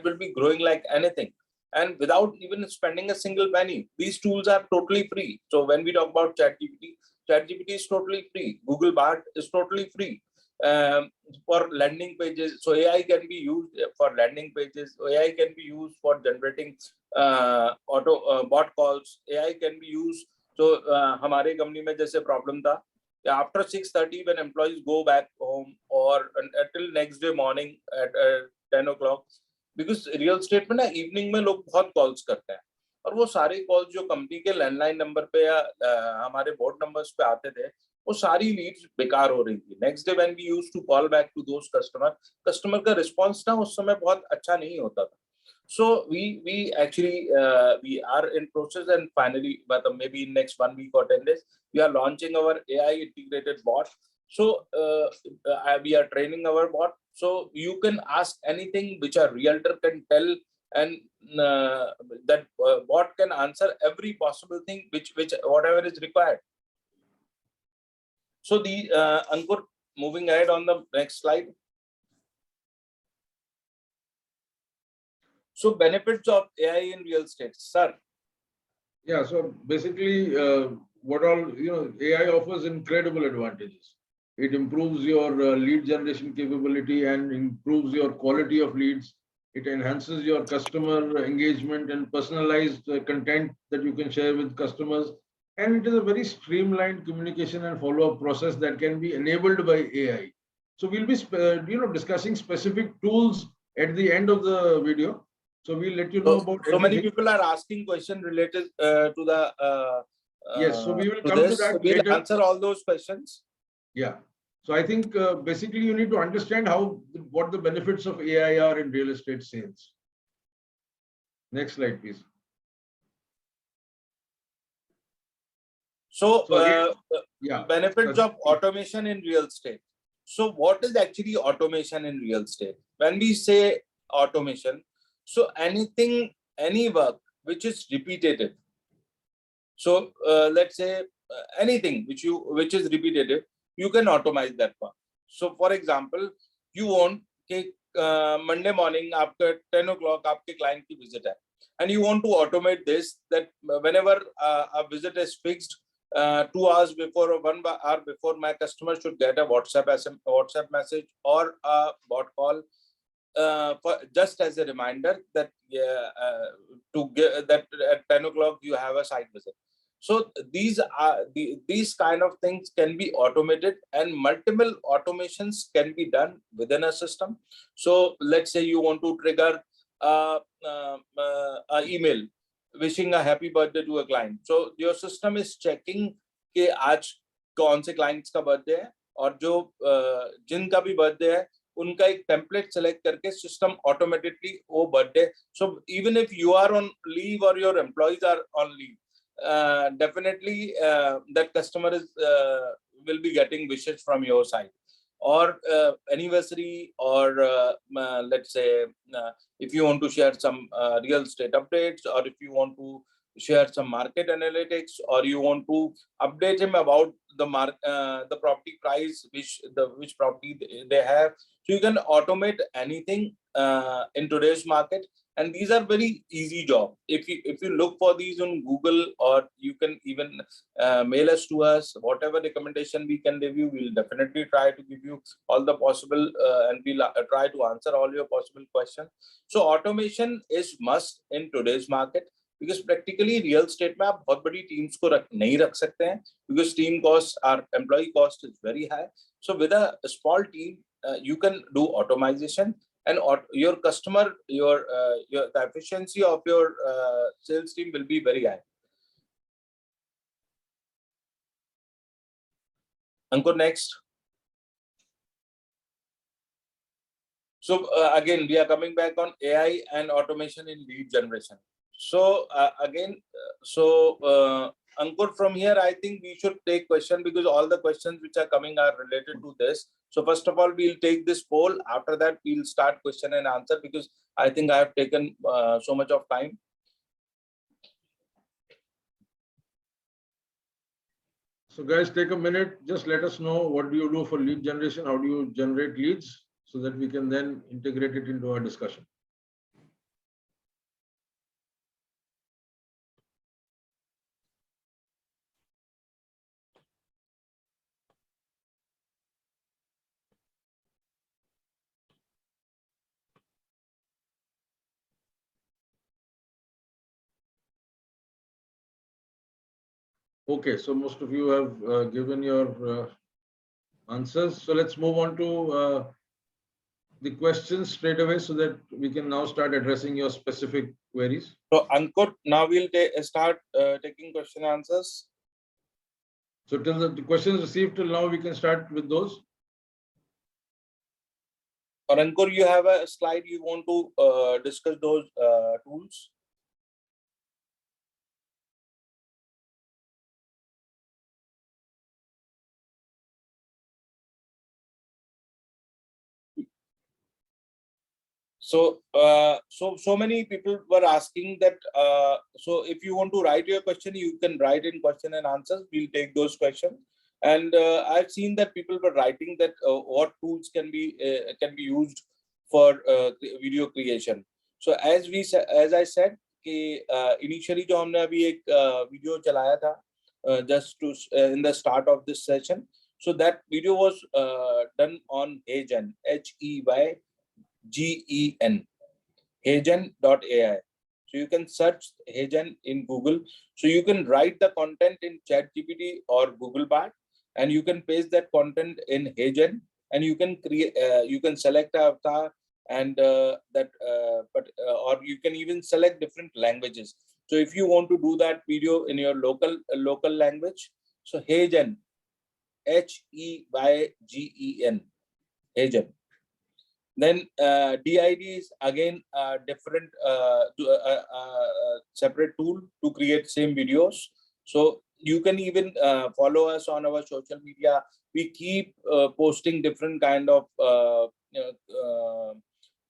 C: will be growing like anything, and without even spending a single penny. These tools are totally free. So when we talk about ChatGPT is totally free. Google Bard is totally free. For landing pages, so AI can be used for landing pages. AI can be used for generating bot calls. AI can be used. So हमारे company में जैसे problem था, after 6:30 when employees go back home, or until next day morning at 10 o'clock, because real estate में ना evening में लोग बहुत calls करते हैं, और वो सारे calls जो कंपनी के लैंडलाइन नंबर पे या हमारे बोर्ड नंबर्स पे आते थे, वो सारी लीड्स बेकार हो रही थी. Next day when we used to call back to those customer का रिस्पांस ना उस समय बहुत अच्छा नहीं होता था. So we actually we are in process, and finally, but maybe in next 1 week or 10 days, we are launching our AI integrated bot. So we are training our bot, so you can ask anything which a realtor can tell, and that bot can answer every possible thing which whatever is required. So the Ankur, moving ahead on the next slide. So benefits of AI in real estate, sir.
A: Yeah, so basically, what all, AI offers incredible advantages. It improves your lead generation capability and improves your quality of leads. It enhances your customer engagement and personalized content that you can share with customers. And it is a very streamlined communication and follow-up process that can be enabled by AI. So we'll be, discussing specific tools at the end of the video. So we'll let you know about.
C: So many people are asking questions related to the.
A: Yes, so we will come to that
C: we'll
A: later.
C: answer all those questions.
A: Yeah. So I think basically you need to understand what the benefits of AI are in real estate sales. Next slide, please.
C: So
A: yeah,
C: benefits of automation in real estate. So what is actually automation in real estate? When we say automation, so anything, any work which is repetitive. So let's say anything which is repetitive, you can automate that work. So for example, you want Monday morning after 10 o'clock, आपके client की visit है, and you want to automate this, that whenever a visit is fixed, 2 hours before or 1 hour before, my customer should get a WhatsApp message or a bot call, for just as a reminder that to get that at 10 o'clock you have a site visit. So these kind of things can be automated, and multiple automations can be done within a system. So let's say you want to trigger an email wishing a happy birthday to a client. So your system is checking कि आज कौन से clients का birthday है, और जो जिनका भी birthday है उनका एक template select करके system automatically वो birthday. So even if you are on leave or your employees are on leave, definitely that customer is will be getting wishes from your side, or anniversary, or let's say if you want to share some real estate updates, or if you want to share some market analytics, or you want to update him about the property price, which property they have. So you can automate anything in today's market, and these are very easy job. If you look for these on Google, or you can even mail us to us, whatever recommendation we can give you, we'll definitely try to give you all the possible and we'll try to answer all your possible questions. So automation is must in today's market, because practically real estate में आप बहुत बड़ी teams को नहीं रख सकते हैं, because team cost, our employee cost is very high. So with a small team, you can do automation, and your customer, the efficiency of your sales team will be very high. Ankur, next. So again, we are coming back on AI and automation in lead generation. So Ankur, from here, I think we should take question, because all the questions which are coming are related to this. So first of all, we'll take this poll. After that, we'll start question and answer, because I think I have taken so much of time.
A: So guys, take a minute. Just let us know, what do you do for lead generation? How do you generate leads, so that we can then integrate it into our discussion. Okay, so most of you have given your answers. So let's move on to the questions straight away, so that we can now start addressing your specific queries.
C: So Ankur, now we'll start taking question answers.
A: So till the questions received till now, we can start with those.
C: Or Ankur, you have a slide you want to discuss those tools? So so many people were asking that. So if you want to write your question, you can write in question and answers. We'll take those questions. And I've seen that people were writing that what tools can be used for video creation. So as I said, कि initially जो हमने अभी एक video चलाया था just to in the start of this session. So that video was done on Heygen, HEYGEN, Heygen.ai. So you can search Heygen in Google. So you can write the content in ChatGPT or Google Bard, and you can paste that content in Heygen, and you can create. You can select a avatar, and or you can even select different languages. So if you want to do that video in your local language, so Heygen, HEYGEN, Heygen. Then DID is again a different separate tool to create same videos. So you can even follow us on our social media. We keep posting different kind of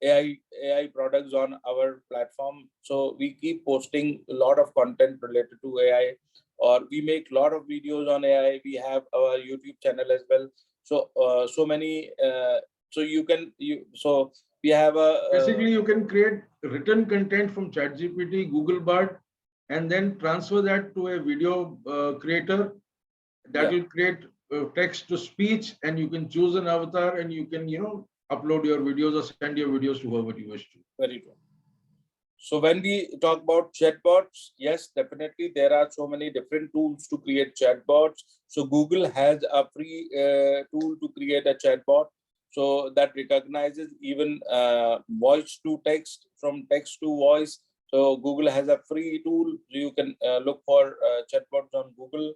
C: AI products on our platform. So we keep posting a lot of content related to AI, or we make a lot of videos on AI. We have our YouTube channel as well. So so many. So we have a.
A: Basically, you can create written content from ChatGPT, Google Bard, and then transfer that to a video creator that will create text to speech, and you can choose an avatar, and you can upload your videos or send your videos to whoever you wish to.
C: Very true. So when we talk about chatbots, yes, definitely there are so many different tools to create chatbots. So Google has a free tool to create a chatbot, so that recognizes even voice to text, from text to voice. So Google has a free tool. You can look for chatbots on Google.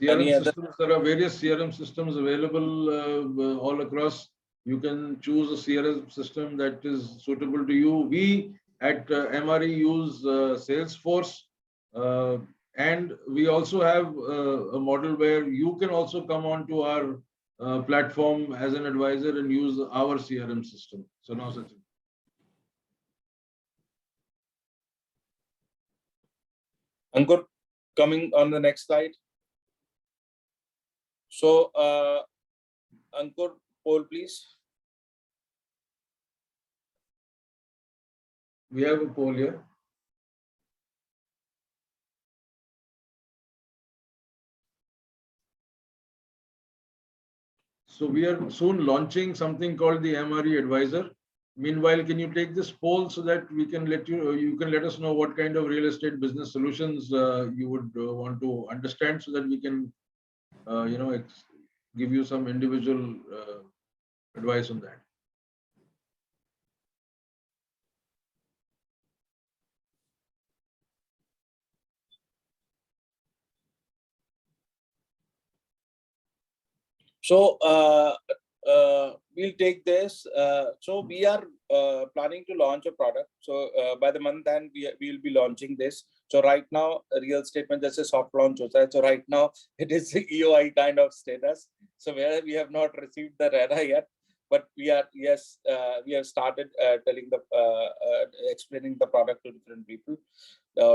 A: CRM systems, there are various CRM systems available all across. You can choose a CRM system that is suitable to you. We at MRE use Salesforce, and we also have a model where you can also come onto our platform as an advisor and use our CRM system. So now, Sachin.
C: Ankur, coming on the next slide. So, Ankur, poll, please.
A: We have a poll here. So we are soon launching something called the MRE Advisor. Meanwhile, can you take this poll so that we can you can let us know what kind of real estate business solutions you would want to understand, so that we can, give you some individual advice on that.
C: So we'll take this. So we are planning to launch a product. So by the month end, we will be launching this. So right now, RealEstate mein jaise soft launch hota hai. So right now, it is EOI kind of status. So where we have not received the RERA yet, but we are, yes, we have started telling explaining the product to different people,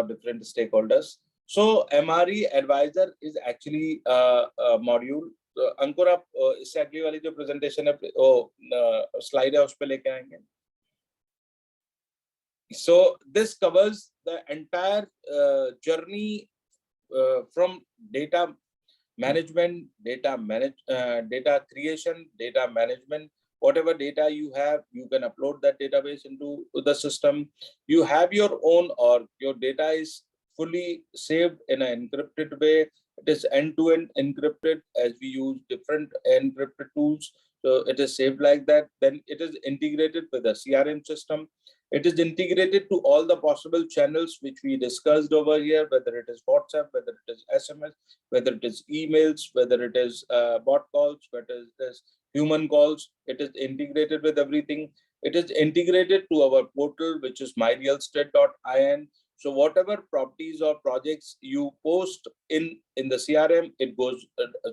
C: different stakeholders. So MRE Advisor is actually a module. तो अंकुर आप इससे अगली वाली जो presentation है slide है उस पे लेके आएंगे. So this covers the entire journey from data management, data creation, data management. Whatever data you have, you can upload that database into the system. You have your own, or your data is fully saved in an encrypted way. It is end-to-end encrypted, as we use different encrypted tools. So it is saved like that. Then it is integrated with the CRM system. It is integrated to all the possible channels which we discussed over here, whether it is WhatsApp, whether it is SMS, whether it is emails, whether it is bot calls, whether it is human calls. It is integrated with everything. It is integrated to our portal, which is myrealestate.in. So whatever properties or projects you post in the CRM, it goes.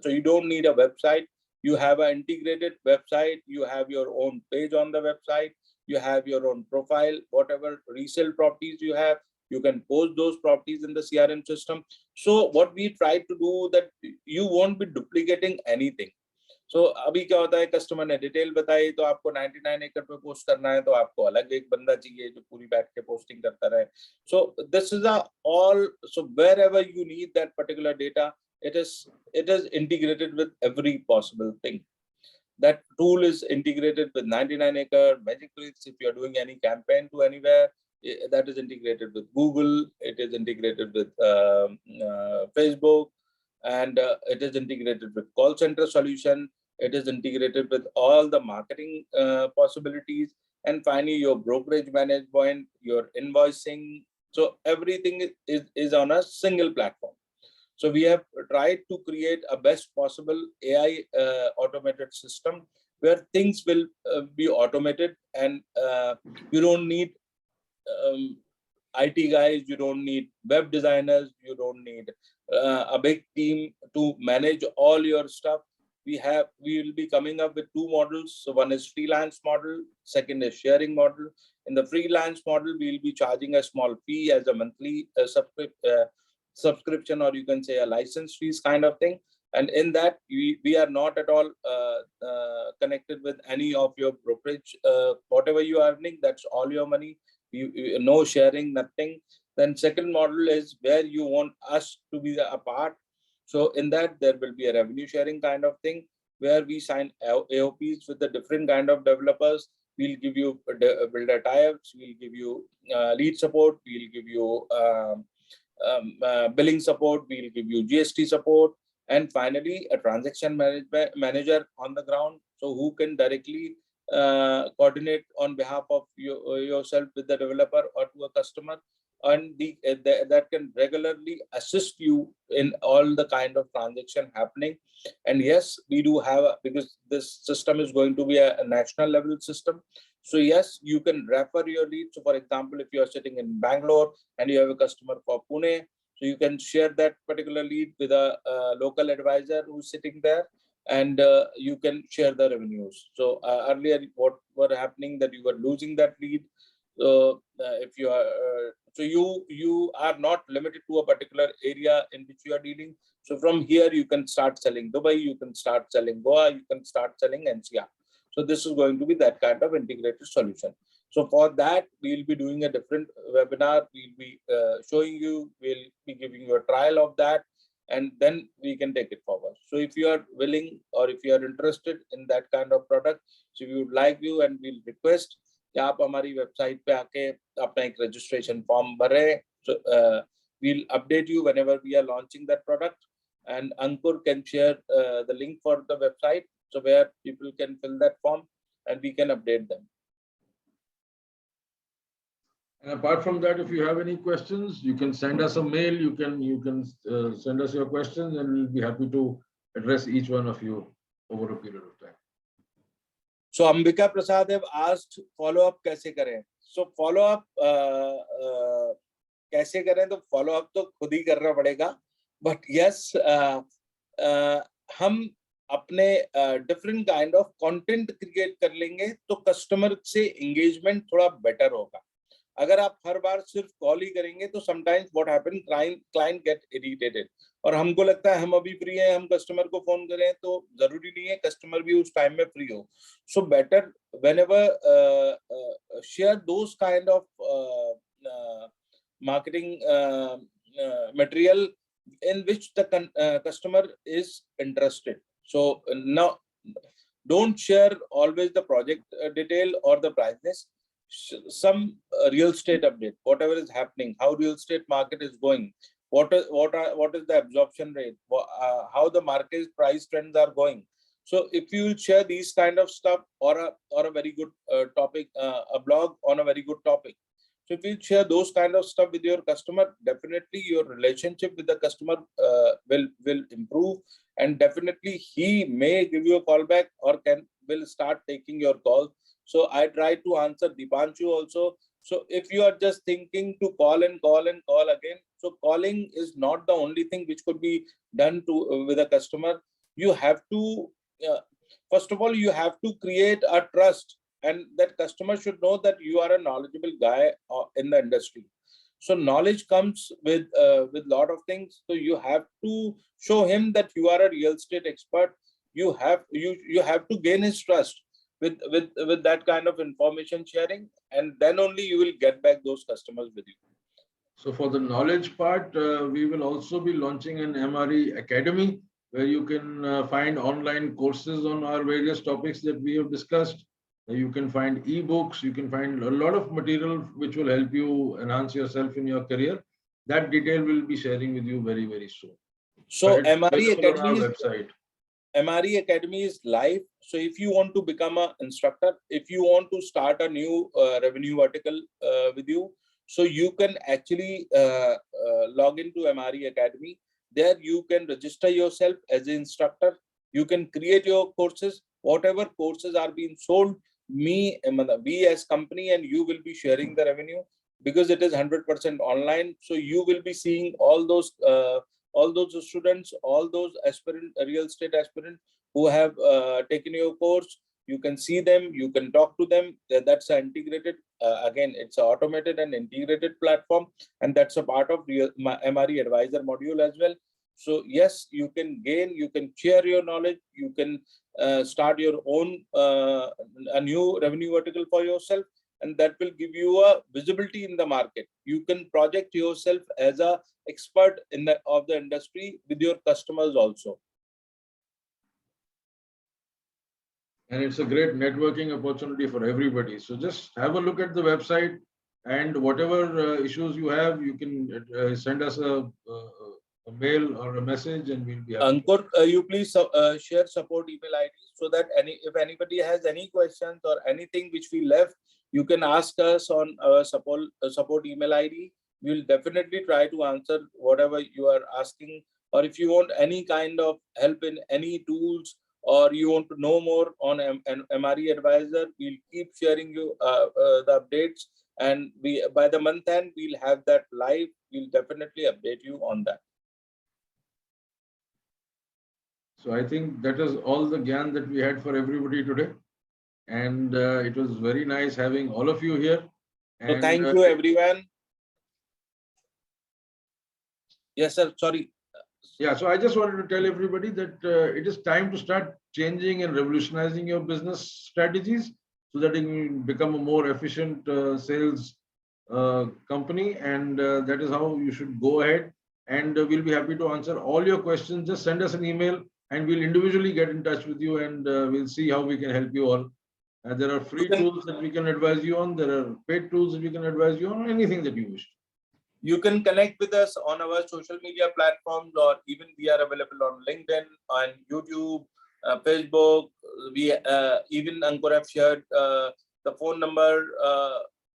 C: So you don't need a website. You have an integrated website. You have your own page on the website. You have your own profile. Whatever resale properties you have, you can post those properties in the CRM system. So what we try to do, that you won't be duplicating anything. So अभी क्या होता है, customer ने detail बताई तो आपको 99 एकड़ पे पोस्ट करना है, तो आपको अलग एक बंदा चाहिए जो पूरी बैठ के पोस्टिंग करता रहे. So this is all. So wherever you need that particular data, it is integrated with every possible thing. That tool is integrated with 99 acre, Magic Bricks. If you are doing any campaign to anywhere, that is integrated with Google. It is integrated with Facebook. And it is integrated with call center solution. It is integrated with all the marketing possibilities. And finally, your brokerage management, your invoicing. So everything is on a single platform. So we have tried to create a best possible AI automated system where things will be automated, and you don't need IT guys, you don't need web designers, you don't need a big team to manage all your stuff. We will be coming up with two models. So one is freelance model, second is sharing model. In the freelance model, we will be charging a small fee as a monthly subscription, or you can say a license fees kind of thing. And in that, we are not at all connected with any of your brokerage. Whatever you are earning, that's all your money. No sharing, nothing. Then second model is where you want us to be a part. So in that, there will be a revenue sharing kind of thing where we sign AOPs with the different kind of developers. We'll give you builder tie-ups, we'll give you lead support, we'll give you billing support, we'll give you GST support, and finally a transaction manager on the ground, so who can directly coordinate on behalf of yourself with the developer or to a customer, and that can regularly assist you in all the kind of transaction happening. And yes, we do have because this system is going to be a national level system. So yes, you can refer your lead. So for example, if you are sitting in Bangalore and you have a customer for Pune, so you can share that particular lead with a local advisor who's sitting there, and you can share the revenues. So earlier, what were happening that you were losing that lead. So if you are, so you are not limited to a particular area in which you are dealing. So from here, you can start selling Dubai, you can start selling Goa, you can start selling NCR. So this is going to be that kind of integrated solution. So for that, we'll be doing a different webinar. We'll be showing you, we'll be giving you a trial of that, and then we can take it forward. So if you are willing or if you are interested in that kind of product, so we would like you and we'll request कि आप हमारी website पे आके अपना एक registration form भरें. So we'll update you whenever we are launching that product, and Ankur can share the link for the website, so where people can fill that form and we can update them.
A: And apart from that, if you have any questions, you can send us a mail. You can send us your questions, and we'll be happy to address each one of you over a period of time.
C: So Ambika Prasad have asked follow up कैसे करें. So follow up कैसे करें, तो follow up तो खुद ही करना पड़ेगा. But yes, हम अपने different kind of content create कर लेंगे तो customer से engagement थोड़ा better होगा. अगर आप हर बार सिर्फ कॉल ही करेंगे तो sometimes what happen, client get irritated, और हमको लगता है हम अभी फ्री हैं, हम कस्टमर को फोन करें, तो जरूरी नहीं है कस्टमर भी उस टाइम में फ्री हो. So better whenever share those kind of marketing material in which the customer is interested. So now don't share always the project detail or the price. Some real estate update, whatever is happening, how real estate market is going, what is the absorption rate, how the market price trends are going. So if you will share these kind of stuff, or a very good topic, a blog on a very good topic, so if you share those kind of stuff with your customer, definitely your relationship with the customer will improve, and definitely he may give you a call back or will start taking your call. So I try to answer Dipanshu also. So if you are just thinking to call and call and call again, so calling is not the only thing which could be done with a customer. You have to, first of all, you have to create a trust, and that customer should know that you are a knowledgeable guy in the industry. So knowledge comes with lot of things. So you have to show him that you are a real estate expert. You have to gain his trust with that kind of information sharing, and then only you will get back those customers with you.
A: So for the knowledge part, we will also be launching an MRE Academy, where you can find online courses on our various topics that we have discussed. You can find ebooks, you can find a lot of material which will help you enhance yourself in your career. That detail we'll be sharing with you very, very soon.
C: So MRE Academy is live. So if you want to become an instructor, if you want to start a new revenue vertical with you, so you can actually log into MRE Academy. There you can register yourself as an instructor. You can create your courses. Whatever courses are being sold, we as company and you will be sharing the revenue. because it is 100% online. So you will be seeing all those students, all those real estate aspirants who have taken your course. You can see them, you can talk to them. That's an integrated, again, it's an automated and integrated platform, and that's a part of MRE advisor module as well. So yes, you can gain, you can share your knowledge, you can start your own a new revenue vertical for yourself, and that will give you a visibility in the market. You can project yourself as a expert of the industry with your customers also.
A: And it's a great networking opportunity for everybody. So just have a look at the website, and whatever issues you have, you can send us a mail or a message, and we'll be happy.
C: Ankur, you please share support email ID so that if anybody has any questions or anything which we left, you can ask us on our support email ID. We will definitely try to answer whatever you are asking. Or if you want any kind of help in any tools, or you want to know more on MRE advisor, we'll keep sharing you the updates, and by the month end we'll have that live. We'll definitely update you on that.
A: So I think that is all the gyan that we had for everybody today. And it was very nice having all of you here.
C: So
A: and
C: thank you, everyone. Yes, sir. Sorry.
A: Yeah, so I just wanted to tell everybody that it is time to start changing and revolutionizing your business strategies so that it can become a more efficient sales company. And that is how you should go ahead. And we'll be happy to answer all your questions. Just send us an email and we'll individually get in touch with you, and we'll see how we can help you all. There are free tools that we can advise you on. There are paid tools that we can advise you on, anything that you wish.
C: You can connect with us on our social media platforms, or even we are available on LinkedIn, on YouTube, Facebook. We even Ankur have shared the phone number.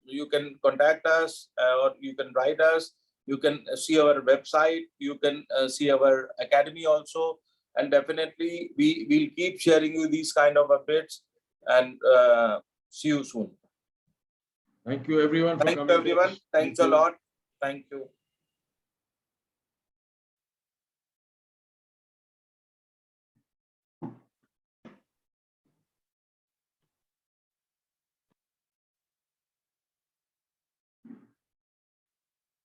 C: You can contact us, or you can write us. You can see our website. You can see our academy also. And definitely we will keep sharing you these kind of updates, and see you soon.
A: Thank you everyone for coming.
C: Thank you everyone. Thanks a lot. Thank you.